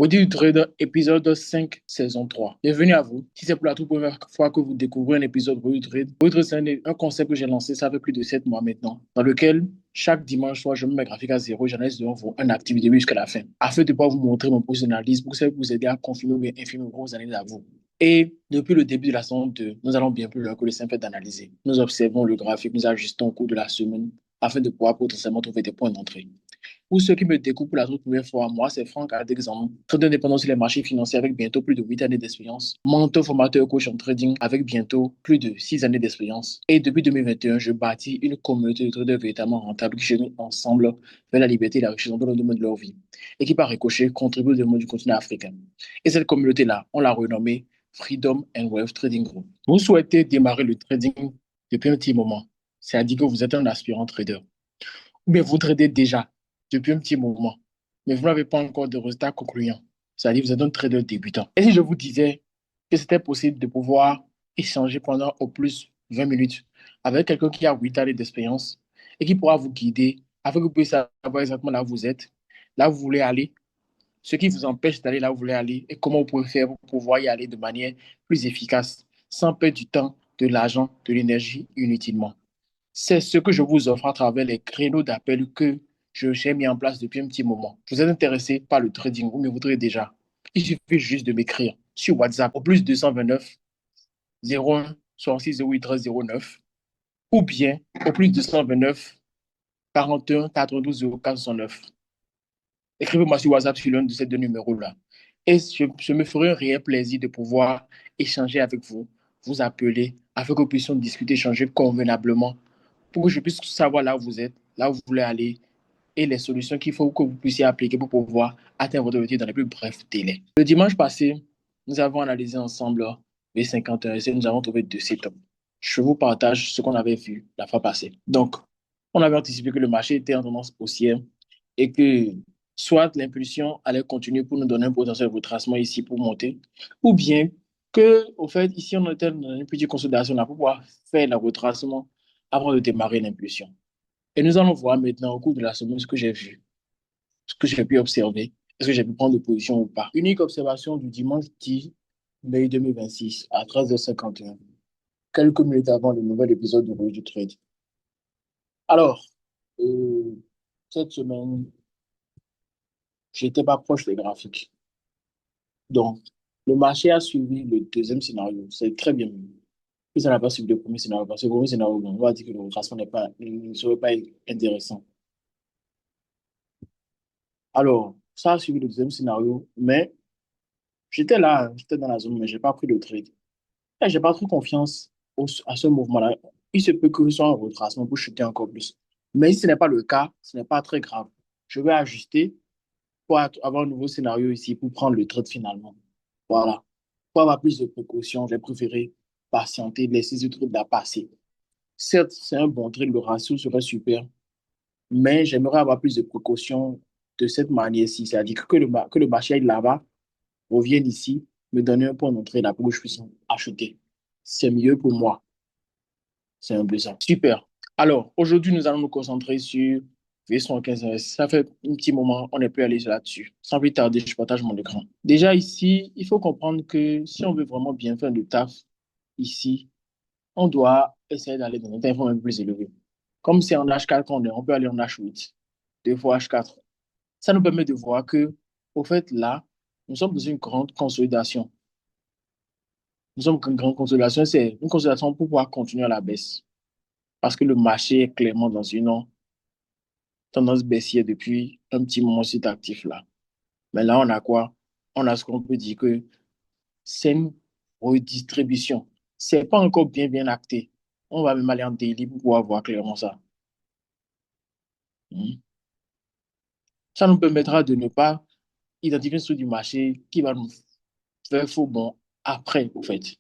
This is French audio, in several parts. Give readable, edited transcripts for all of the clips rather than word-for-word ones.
Audit du Trader, épisode 5, saison 3. Bienvenue à vous. Si c'est pour la toute première fois que vous découvrez un épisode Audit du Trade, Audit du Trade, c'est un concept que j'ai lancé, ça fait plus de 7 mois maintenant, dans lequel chaque dimanche soir, je mets mes graphiques à zéro et j'analyse devant vous un actif du début jusqu'à la fin, afin de pouvoir vous montrer mon positionalisme pour que ça vous aider à confirmer ou bien infirmer vos analyses à vous. Et depuis le début de la saison 2, nous allons bien plus loin que le simple fait d'analyser. Nous observons le graphique, nous ajustons au cours de la semaine afin de pouvoir potentiellement trouver des points d'entrée. Pour ceux qui me découvrent pour la toute première fois, moi, c'est Franck Adexan, trader indépendant sur les marchés financiers avec bientôt plus de 8 années d'expérience, mentor formateur coach en trading avec bientôt plus de 6 années d'expérience. Et depuis 2021, je bâtis une communauté de traders véritablement rentable qui chemine ensemble vers la liberté et la richesse dans le domaine de leur vie et qui, par ricochet, contribue au développement du continent africain. Et cette communauté-là, on l'a renommée Freedom and Wealth Trading Group. Vous souhaitez démarrer le trading depuis un petit moment, c'est-à-dire que vous êtes un aspirant trader ou bien vous tradez déjà depuis un petit moment, mais vous n'avez pas encore de résultats concluants. C'est-à-dire que vous êtes un trader débutant. Et si je vous disais que c'était possible de pouvoir échanger pendant au plus 20 minutes avec quelqu'un qui a 8 années d'expérience et qui pourra vous guider afin que vous puissiez savoir exactement là où vous êtes, là où vous voulez aller, ce qui vous empêche d'aller là où vous voulez aller et comment vous pouvez faire pour pouvoir y aller de manière plus efficace, sans perdre du temps, de l'argent, de l'énergie inutilement. C'est ce que je vous offre à travers les créneaux d'appel que j'ai mis en place depuis un petit moment. Vous êtes intéressé par le trading, vous me voudrez déjà. Il suffit juste de m'écrire sur WhatsApp au plus 229 01 66 08 13 09 ou bien au plus 229 41 92 04 69. Écrivez-moi sur WhatsApp sur l'un de ces deux numéros-là. Et je me ferai un réel plaisir de pouvoir échanger avec vous, vous appeler, afin que nous puissions discuter, échanger convenablement, pour que je puisse savoir là où vous êtes, là où vous voulez aller, et les solutions qu'il faut que vous puissiez appliquer pour pouvoir atteindre votre objectif dans les plus brefs délais. Le dimanche passé, nous avons analysé ensemble V51 et nous avons trouvé deux setups. Je vous partage ce qu'on avait vu la fois passée. Donc, on avait anticipé que le marché était en tendance haussière et que soit l'impulsion allait continuer pour nous donner un potentiel de retracement ici pour monter, ou bien que, au fait, ici, on était dans une petite consolidation là pour pouvoir faire le retracement avant de démarrer l'impulsion. Et nous allons voir maintenant au cours de la semaine ce que j'ai vu, ce que j'ai pu observer, est-ce que j'ai pu prendre de position ou pas. Unique observation du dimanche 10 mai 2026 à 13h51, quelques minutes avant le nouvel épisode de Revue du Trade. Alors, euh, cette semaine, j'étais pas proche des graphiques. Donc, le marché a suivi le deuxième scénario. C'est très bien. Puis ça n'a pas suivi le premier scénario. Parce que le premier scénario, bon, on va dire que le retracement ne serait pas intéressant. Alors, ça a suivi le deuxième scénario, mais j'étais là, hein, j'étais dans la zone, mais j'ai pas pris de trade. Et j'ai pas trop confiance à ce mouvement-là. Il se peut que ce soit un retracement pour chuter encore plus. Mais si ce n'est pas le cas, ce n'est pas très grave. Je vais ajuster pour avoir un nouveau scénario ici pour prendre le trade finalement. Voilà. Pour avoir plus de précautions, j'ai préféré patienter, laisser ce truc-là passer. Certes, c'est un bon trade, le ratio serait super, mais j'aimerais avoir plus de précautions de cette manière-ci. C'est-à-dire que le marché aille là-bas, revienne ici, me donner un point d'entrée là pour que je puisse acheter. C'est mieux pour moi. C'est un peu ça. Super. Alors, aujourd'hui, nous allons nous concentrer sur V115. Ça fait un petit moment, on n'est plus allé là-dessus. Sans plus tarder, je partage mon écran. Déjà ici, il faut comprendre que si on veut vraiment bien faire le taf ici, on doit essayer d'aller dans un temps un peu plus élevé. Comme c'est en H4 qu'on est, on peut aller en H8, deux fois H4. Ça nous permet de voir que, au fait, là, nous sommes dans une grande consolidation. Nous sommes dans une grande consolidation, c'est une consolidation pour pouvoir continuer à la baisse. Parce que le marché est clairement dans une tendance baissière depuis un petit moment sur cet actif-là. Mais là, on a quoi? On a ce qu'on peut dire que c'est une redistribution. C'est pas encore bien acté. On va même aller en daily pour pouvoir voir clairement ça. Mhm. Ça nous permettra de ne pas identifier un truc du marché qui va nous faire faux bon après, au fait. C'est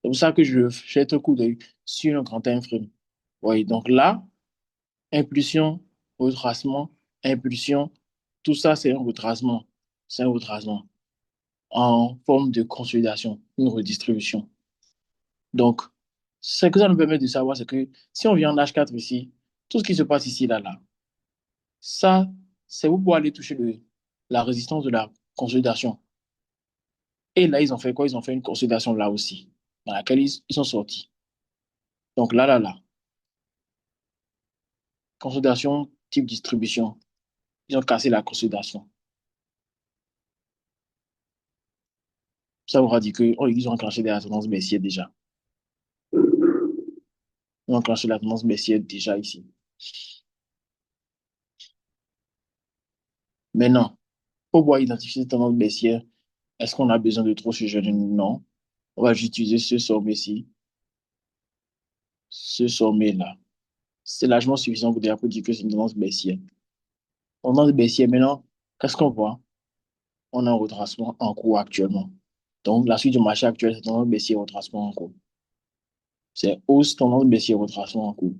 pour ça que je jette un coup d'œil sur un grand time frame. Oui, donc là, impulsion, retracement, impulsion, tout ça, c'est un retracement. C'est un retracement en forme de consolidation, une redistribution. Donc, ce que ça nous permet de savoir, c'est que si on vient en H4 ici, tout ce qui se passe ici, là, ça, c'est pour pouvoir aller toucher la résistance de la consolidation. Et là, ils ont fait quoi? Ils ont fait une consolidation là aussi, dans laquelle ils sont sortis. Donc là, consolidation type distribution. Ils ont cassé la consolidation. Ça aura dit que oh, ils ont enclenché la tendance baissière déjà. Ils ont enclenché la tendance baissière déjà ici. Maintenant, pour pouvoir identifier cette tendance baissière, est-ce qu'on a besoin de trop se jeûner? Non. On va juste utiliser ce sommet-ci, ce sommet-là. C'est largement suffisant pour dire que c'est une tendance baissière. Tendance baissière, maintenant, qu'est-ce qu'on voit? On a un retracement en cours actuellement. Donc, la suite du marché actuel, c'est tendance baissière, retracement en cours. C'est hausse, tendance baissière, retracement en cours.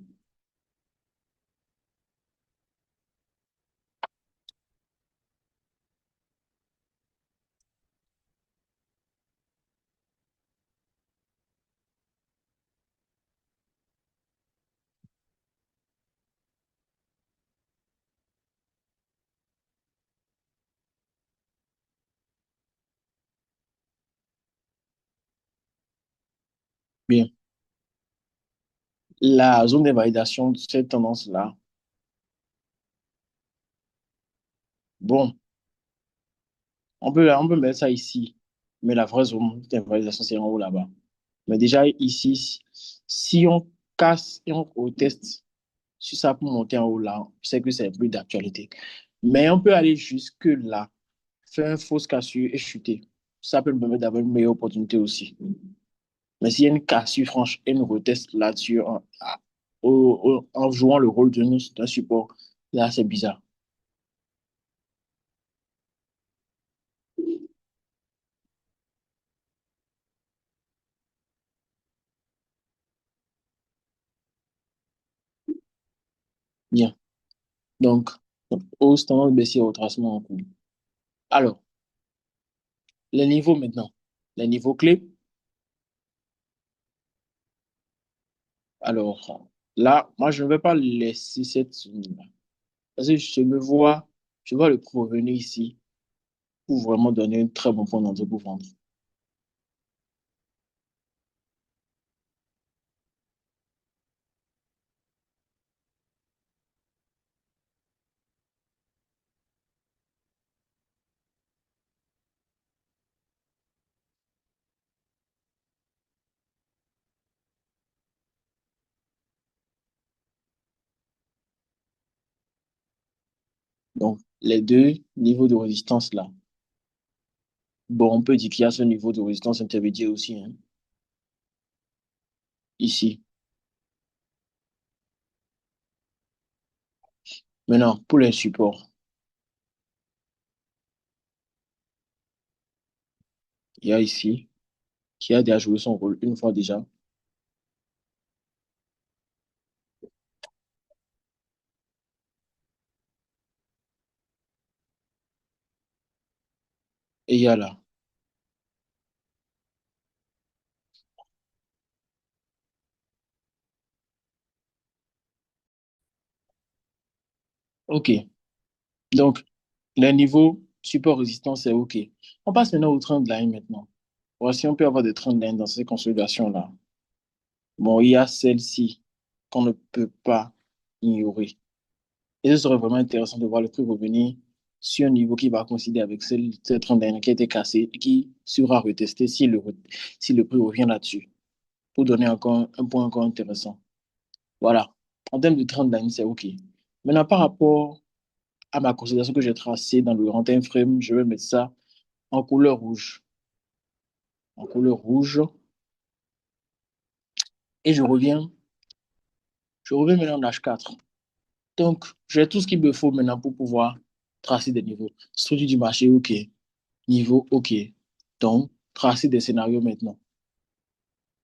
Bien. La zone de validation de cette tendance-là, bon, on peut mettre ça ici, mais la vraie zone de validation, c'est en haut là-bas. Mais déjà, ici, si on casse et on reteste sur ça pour monter en haut là, je sais que c'est plus d'actualité. Mais on peut aller jusque là, faire une fausse cassure et chuter. Ça peut me permettre d'avoir une meilleure opportunité aussi. Mais s'il y a une cassure franche et une retest là-dessus en jouant le rôle d'un support, là, c'est bizarre. Bien. Donc, hausse, tendance baissière, retracement en cours. Alors, les niveaux maintenant. Les niveaux clés. Alors, là, moi, je ne vais pas laisser cette zone-là. Parce que je vois le prix revenir ici pour vraiment donner un très bon point d'entrée pour vendre. Donc, les deux niveaux de résistance là. Bon, on peut dire qu'il y a ce niveau de résistance intermédiaire aussi, hein, ici. Maintenant, pour les supports, il y a ici, qui a déjà joué son rôle une fois déjà, et il y a là. OK. Donc, les niveaux support-résistance, c'est OK. On passe maintenant au trendline maintenant. Voici, on peut avoir des trendlines dans ces consolidations-là. Bon, il y a celle-ci qu'on ne peut pas ignorer. Et ce serait vraiment intéressant de voir le prix revenir sur un niveau qui va coïncider avec cette trendline qui a été cassée et qui sera retesté si le prix revient là-dessus, pour donner encore un point encore intéressant. Voilà. En termes de trendline, c'est OK. Maintenant, par rapport à ma considération que j'ai tracée dans le grand time frame, je vais mettre ça en couleur rouge. En couleur rouge. Et je reviens maintenant en H4. Donc, j'ai tout ce qu'il me faut maintenant pour pouvoir tracer des niveaux. Structure du marché, OK. Niveau, OK. Donc, tracer des scénarios maintenant.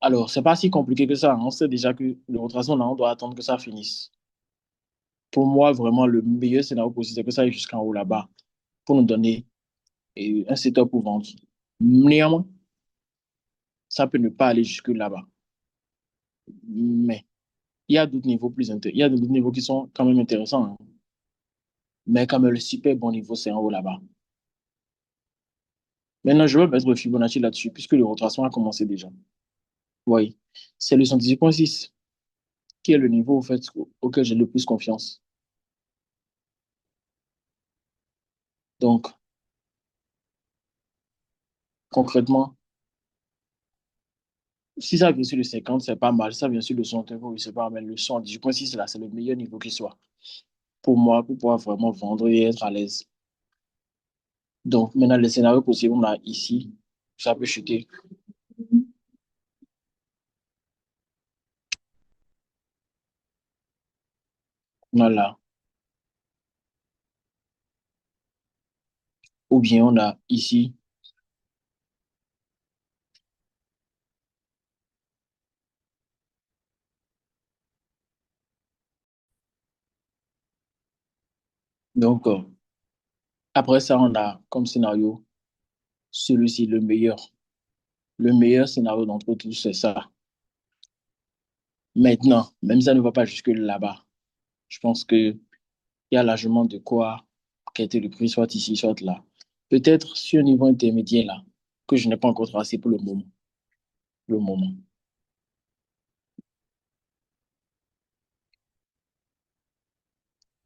Alors, c'est pas si compliqué que ça, hein. On sait déjà que le retracement, là, on doit attendre que ça finisse. Pour moi, vraiment, le meilleur scénario possible, c'est que ça aille jusqu'en haut là-bas pour nous donner un setup pour vendre. Néanmoins, ça peut ne pas aller jusque là-bas. Mais il y a d'autres niveaux il y a d'autres niveaux qui sont quand même intéressants, hein. Mais quand même, le super bon niveau, c'est en haut là-bas. Maintenant, je vais mettre le Fibonacci là-dessus, puisque le retracement a commencé déjà. Oui, c'est le 118,6 qui est le niveau au fait, auquel j'ai le plus confiance. Donc, concrètement, si ça vient sur le 50, c'est pas mal. Si ça vient sur le 61, oui, c'est pas mal. Le 118,6 là, c'est le meilleur niveau qui soit pour moi, pour pouvoir vraiment vendre et être à l'aise. Donc, maintenant, les scénarios possibles, on a ici, ça peut chuter. Voilà. Ou bien on a ici. Donc, après ça, on a comme scénario celui-ci, le meilleur. Le meilleur scénario d'entre tous, c'est ça. Maintenant, même ça ne va pas jusque là-bas. Je pense qu'il y a largement de quoi quitter le prix, soit ici, soit là. Peut-être sur un niveau intermédiaire là, que je n'ai pas encore tracé pour le moment. Le moment.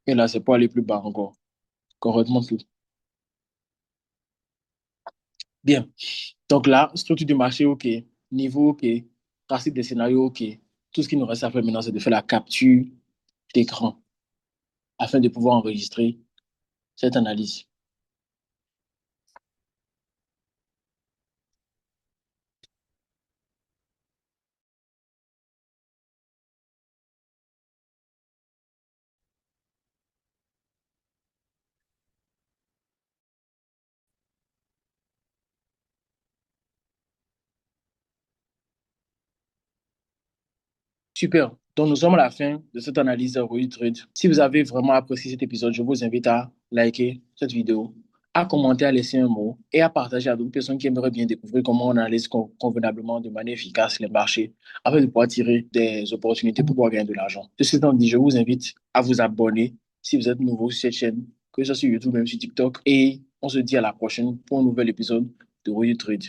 Et là, c'est pour aller plus bas encore. Correctement tout. Bien. Donc là, structure du marché, OK. Niveau, OK. Tracé des scénarios, OK. Tout ce qui nous reste à faire maintenant, c'est de faire la capture d'écran afin de pouvoir enregistrer cette analyse. Super. Donc, nous sommes à la fin de cette analyse de Roy Trade. Si vous avez vraiment apprécié cet épisode, je vous invite à liker cette vidéo, à commenter, à laisser un mot et à partager à d'autres personnes qui aimeraient bien découvrir comment on analyse convenablement de manière efficace les marchés afin de pouvoir tirer des opportunités pour pouvoir gagner de l'argent. Ceci étant dit, je vous invite à vous abonner si vous êtes nouveau sur cette chaîne, que ce soit sur YouTube, même sur TikTok. Et on se dit à la prochaine pour un nouvel épisode de Roy Trade.